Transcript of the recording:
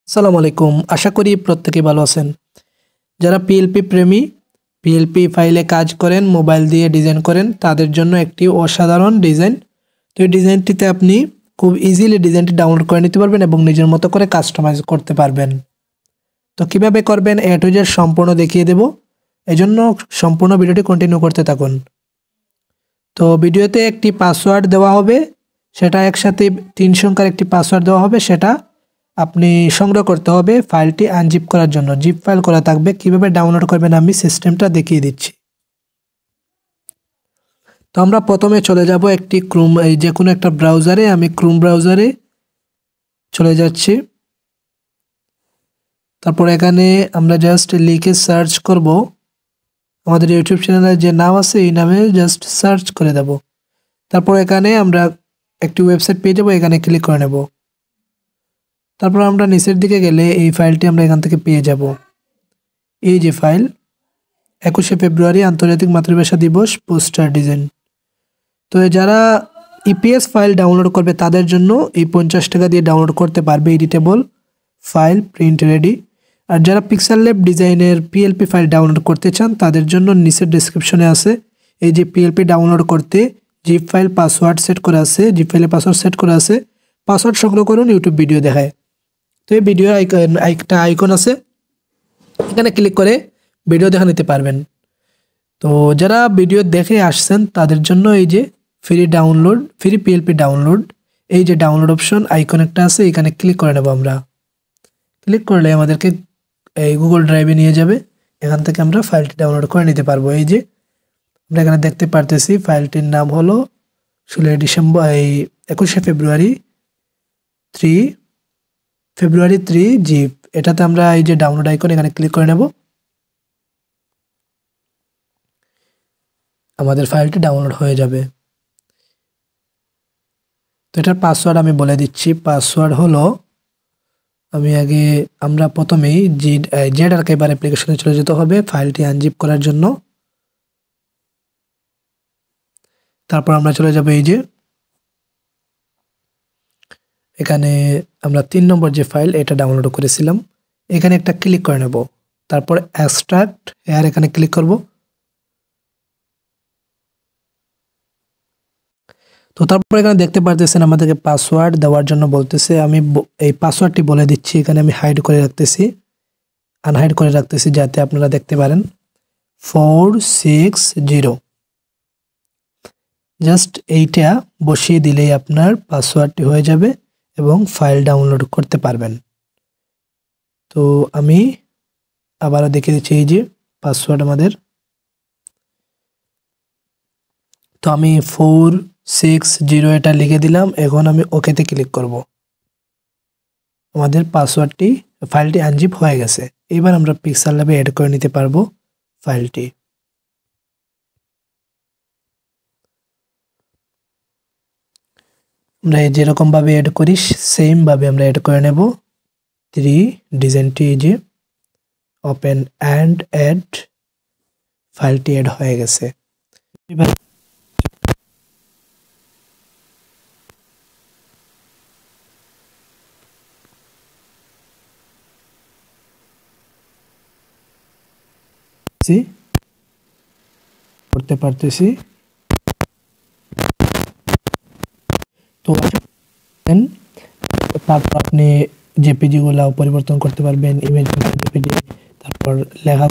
আসসালামু আলাইকুম। আশা করি প্রত্যেকেই ভালো আছেন। যারা পিএলপি প্রেমী, পিএলপি ফাইলে কাজ করেন, মোবাইল দিয়ে ডিজাইন করেন, তাদের জন্য একটি অসাধারণ ডিজাইন। তো এই ডিজাইনটিতে আপনি খুব ইজিলি ডিজাইনটি ডাউনলোড করে নিতে পারবেন এবং নিজের মতো করে কাস্টমাইজ করতে পারবেন। তো কিভাবে করবেন এ টু জেড সম্পূর্ণ দেখিয়ে দেব। এজন্য সম্পূর্ণ ভিডিওটি কন্টিনিউ করতে থাকুন। তো ভিডিওতে একটি পাসওয়ার্ড দেওয়া হবে, সেটা একসাথে 3 সংখ্যার একটি পাসওয়ার্ড দেওয়া হবে, সেটা আপনি সংগ্রহ করতে হবে ফাইলটি আনজিপ করার জন্য। জিপ ফাইল করা থাকবে। কিভাবে ডাউনলোড করবেন আমি সিস্টেমটা দেখিয়ে দিচ্ছি। তো আমরা প্রথমে চলে যাব একটি ক্রোম, এই যে কোনো একটা ব্রাউজারে, আমি ক্রোম ব্রাউজারে চলে যাচ্ছি। তারপর এখানে আমরা জাস্ট লিখে সার্চ করব, আমাদের ইউটিউব চ্যানেলের যে নাম আছে এই নামে জাস্ট সার্চ করে দেব। তারপর এখানে আমরা একটি ওয়েবসাইট পেয়ে যাব, এখানে ক্লিক করে নেব। তারপর আমরা নিচের দিকে গেলে এই ফাইলটি আমরা এখান থেকে পেয়ে যাব। এই যে ফাইল 21শে ফেব্রুয়ারি আন্তর্জাতিক মাতৃভাষা দিবস পোস্টার ডিজাইন। তো যারা ইপিএস ফাইল ডাউনলোড করবে তাদের জন্য এই 50 টাকা দিয়ে ডাউনলোড করতে পারবে এডিটেবল ফাইল প্রিন্ট রেডি। আর যারা পিক্সেল ল্যাব ডিজাইনের পিএলপি ফাইল ডাউনলোড করতে চান তাদের জন্য নিচের ডেসক্রিপশনে আছে এই যে পিএলপি ডাউনলোড করতে জিপ ফাইল পাসওয়ার্ড সেট করা আছে, জিপ ফাইলে পাসওয়ার্ড সেট করা আছে। পাসওয়ার্ড সংগ্রহ করুন, ইউটিউব ভিডিও দেখায়। তো এই ভিডিও একটা আইকন আছে, এখানে ক্লিক করে ভিডিও দেখা নিতে পারবেন। তো যারা ভিডিও দেখে আসছেন তাদের জন্য এই যে free download, free PLP download, এই যে ডাউনলোড অপশন আইকন একটা আছে, এখানে ক্লিক করে নেব। আমরা ক্লিক করলে আমাদেরকে এই গুগল ড্রাইভে নিয়ে যাবে। এখান থেকে আমরা ফাইলটি ডাউনলোড করে নিতে পারবো। এই যে আমরা এখানে দেখতে পারতেছি ফাইলটির নাম হলো 21শে ফেব্রুয়ারি 3 জিপ। এটাতে আমরা এই যে ডাউনলোড আইকন এখানে ক্লিক করে নেব। আমাদের ফাইলটি ডাউনলোড হয়ে যাবে। তো এটার পাসওয়ার্ড আমি বলে দিচ্ছি। পাসওয়ার্ড হলো, আমরা প্রথমেই জেড আর্কাইভার অ্যাপ্লিকেশনে চলে যেতে হবে ফাইলটি আনজিপ করার জন্য। তারপর আমরা চলে যাব এই যে এখানে আমরা 3 নম্বর যে ফাইল এটা ডাউনলোড করেছিলাম, এখানে একটা ক্লিক করে নেব। তারপর এক্সট্রাক্ট হেয়ার এখানে ক্লিক করব। তো তারপর এখানে দেখতে পারতেছেন আমাদেরকে পাসওয়ার্ড দেওয়ার জন্য বলতেছে। আমি এই পাসওয়ার্ডটি বলে দিচ্ছি। এখানে আমি হাইড করে রাখতেছি, আনহাইড করে রাখতেছি যাতে আপনারা দেখতে পারেন। 460 জাস্ট এইটা বসিয়ে দিলেই আপনার পাসওয়ার্ডটি হয়ে যাবে এবং ফাইল ডাউনলোড করতে পারবেন। তো আমি আবারও দেখিয়ে দিচ্ছি এই যে পাসওয়ার্ড আমাদের। তো আমি 460 এটা লিখে দিলাম। এখন আমি ওকেতে ক্লিক করব। আমাদের পাসওয়ার্ডটি, ফাইলটি আনজিপ হয়ে গেছে। এবার আমরা পিক্সেল ল্যাবে অ্যাড করে নিতে পারবো ফাইলটি। আমরা যেরকম ভাবে অ্যাড করি সেম ভাবে আমরা অ্যাড করে নেব। 3 ডিজাইনটি এই যে ওপেন অ্যান্ড অ্যাড, ফাইলটি অ্যাড হয়ে গেছে। এবার করতে পারতেছি। তো তারপর আপনি জেপিজি গুলা পরিবর্তন করতে পারবেন, ইমেজ জেপিজি, তারপর লেখা